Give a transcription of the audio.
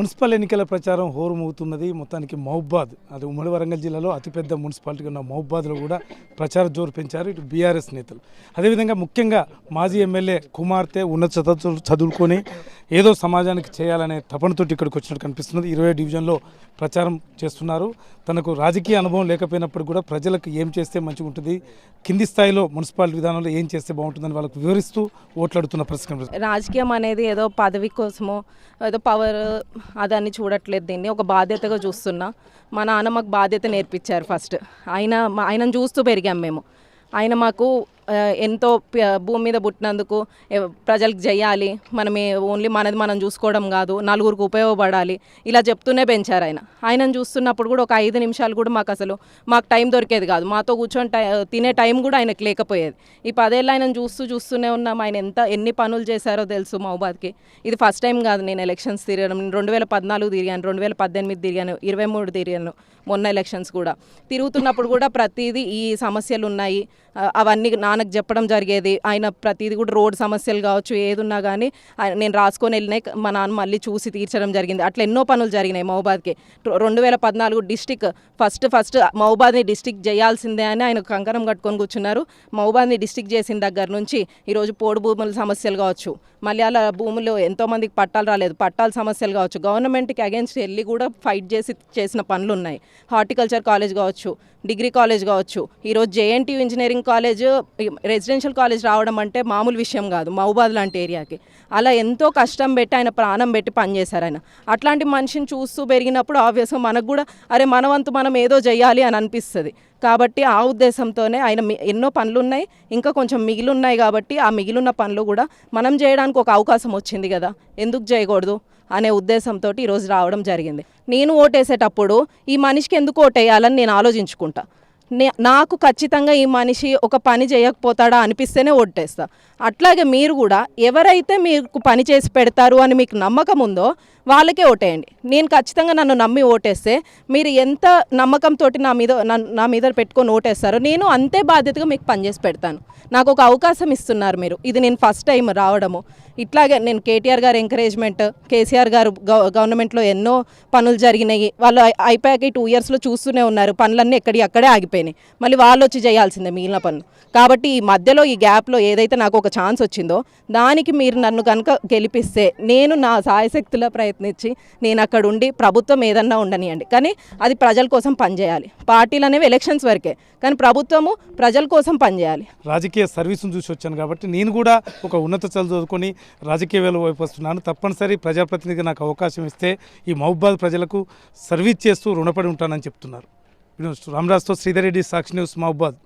Municipal ఎన్నికల ప్రచారం హోరుమవుతున్నది. మొత్తానికి మహబూబాద్, అది ఉమ్మడి వరంగల్ జిల్లాలో అతిపెద్ద మున్సిపాలిటీ ఉన్న మహబూబాద్లో కూడా ప్రచార జోరు పెంచారు ఇటు బీఆర్ఎస్ నేతలు. అదేవిధంగా ముఖ్యంగా మాజీ ఎమ్మెల్యే కుమార్తె ఉన్నత చదువుకొని ఏదో సమాజానికి చేయాలనే తపనతోటి ఇక్కడికి వచ్చినట్టు కనిపిస్తున్నది. 20 డివిజన్లో ప్రచారం చేస్తున్నారు. తనకు రాజకీయ అనుభవం లేకపోయినప్పుడు కూడా ప్రజలకు ఏం చేస్తే మంచిగా ఉంటుంది, కింది స్థాయిలో మున్సిపాలిటీ విధానంలో ఏం చేస్తే బాగుంటుందని వాళ్ళకు వివరిస్తూ ఓట్లాడుతున్న పరిస్థితి. రాజకీయం అనేది ఏదో పదవి కోసమో ఏదో పవర్ అదాన్ని చూడట్లేదు, దీన్ని ఒక బాధ్యతగా చూస్తున్నా. మా నాన్న మాకు బాధ్యత నేర్పించారు. ఫస్ట్ ఆయనను చూస్తూ పెరిగాం మేము. ఆయన మాకు ఎంతో భూమి మీద పుట్టినందుకు ప్రజలకు చేయాలి, ఓన్లీ మనది మనం చూసుకోవడం కాదు, నలుగురికి ఉపయోగపడాలి, ఇలా చెప్తూనే పెంచారు. ఆయనను చూస్తున్నప్పుడు కూడా ఒక 5 నిమిషాలు కూడా మాకు టైం దొరికేది కాదు. మాతో కూర్చొని తినే టైం కూడా ఆయనకు లేకపోయేది. ఈ 10 ఏళ్ళు ఆయనను చూస్తూనే ఉన్నాం. ఆయన ఎన్ని పనులు చేశారో తెలుసు మహబూబాద్కి. ఇది ఫస్ట్ టైం కాదు నేను ఎలక్షన్స్ తిరగడం. 2014 తిరిగాను, 2018 తిరిగాను, 23 తిరిగాను, మొన్న ఎలక్షన్స్ కూడా. తిరుగుతున్నప్పుడు కూడా ప్రతిదీ ఈ సమస్యలు ఉన్నాయి అవన్నీ నాన్నకు చెప్పడం జరిగేది. ఆయన ప్రతిదీ కూడా రోడ్ సమస్యలు కావచ్చు, ఏదున్నా కానీ నేను రాసుకొని వెళ్ళినాయి, మా నాన్న మళ్ళీ చూసి తీర్చడం జరిగింది. అట్లా ఎన్నో పనులు జరిగినాయి మహబూబాద్కి. 2014 డిస్టిక్ ఫస్ట్ మహబూబాద్ని డిస్టిక్ చేయాల్సిందే అని ఆయన కంకణం కట్టుకొని కూర్చున్నారు. మహబూబాద్ని డిస్టిక్ చేసిన దగ్గర నుంచి ఈరోజు పోడు భూముల సమస్యలు కావచ్చు, మళ్ళీ అలా భూముల్లో ఎంతోమందికి పట్టాలు రాలేదు, పట్టాల సమస్యలు కావచ్చు, గవర్నమెంట్కి అగేన్స్ట్ వెళ్ళి కూడా ఫైట్ చేసిన పనులు ఉన్నాయి. హార్టికల్చర్ కాలేజ్ కావచ్చు, డిగ్రీ కాలేజ్ కావచ్చు, ఈరోజు JNTU engineering college residential college రావడం అంటే మామూలు విషయం కాదు మహబూబాద్ లాంటి ఏరియాకి. అలా ఎంతో కష్టం పెట్టి ఆయన ప్రాణం పెట్టి పనిచేశారు ఆయన. అట్లాంటి మనిషిని చూస్తూ పెరిగినప్పుడు ఆబ్వియస్గా మనకు కూడా అరే మన వంతు మనం ఏదో చేయాలి అని అనిపిస్తుంది. కాబట్టి ఆ ఉద్దేశంతోనే ఆయన ఎన్నో పనులు ఉన్నాయి, ఇంకా కొంచెం మిగిలిన్నాయి. కాబట్టి ఆ మిగిలిన పనులు కూడా మనం చేయడానికి ఒక అవకాశం వచ్చింది కదా, ఎందుకు చేయకూడదు అనే ఉద్దేశంతో ఈరోజు రావడం జరిగింది. నేను ఓటేసేటప్పుడు ఈ మనిషికి ఎందుకు ఓటేయాలని నేను ఆలోచించుకుంటా. నాకు ఖచ్చితంగా ఈ మనిషి ఒక పని చేయకపోతాడా అనిపిస్తేనే ఓటేస్తా. అట్లాగే మీరు కూడా ఎవరైతే మీకు పని చేసి పెడతారు అని మీకు నమ్మకం ఉందో వాళ్ళకే ఓటేయండి. నేను ఖచ్చితంగా నన్ను నమ్మి ఓటేస్తే మీరు ఎంత నమ్మకంతో నా మీద పెట్టుకొని ఓటేస్తారో నేను అంతే బాధ్యతగా మీకు పనిచేసి పెడతాను. నాకు ఒక అవకాశం ఇస్తున్నారు మీరు. ఇది నేను ఫస్ట్ టైం రావడము. ఇట్లాగే నేను కేటీఆర్ గారు ఎంకరేజ్మెంట్, కేసీఆర్ గారు గవర్నమెంట్లో ఎన్నో పనులు జరిగినాయి. వాళ్ళు అయిపోయాక 2 ఇయర్స్లో చూస్తూనే ఉన్నారు, పనులన్నీ అక్కడే ఆగిపోయినాయి. మళ్ళీ వాళ్ళు వచ్చి చేయాల్సిందే మిగిలిన పనులు. కాబట్టి ఈ మధ్యలో ఈ గ్యాప్లో ఏదైతే నాకు ఒక ఛాన్స్ వచ్చిందో దానికి మీరు నన్ను కనుక గెలిపిస్తే నేను నా సాయశక్తుల ప్రయత్నించి నేను అక్కడ ఉండి ప్రభుత్వం ఏదన్నా ఉండనియండి, కానీ అది ప్రజల కోసం పనిచేయాలి. పార్టీలు అనేవి ఎలక్షన్స్ వరకే, కానీ ప్రభుత్వము ప్రజల కోసం పనిచేయాలి. రాజకీయ సర్వీసును చూసి వచ్చాను కాబట్టి నేను కూడా ఒక ఉన్నత చదువుకొని రాజకీయ వైపు వస్తున్నాను. తప్పనిసరి ప్రజాప్రతినిధిగా నాకు అవకాశం ఇస్తే ఈ మహబూబాద్ ప్రజలకు సర్వీస్ చేస్తూ రుణపడి ఉంటానని చెప్తున్నారు. రామరాజ్తో శ్రీధర్ రెడ్డి, సాక్షి న్యూస్, మహబూబాద్.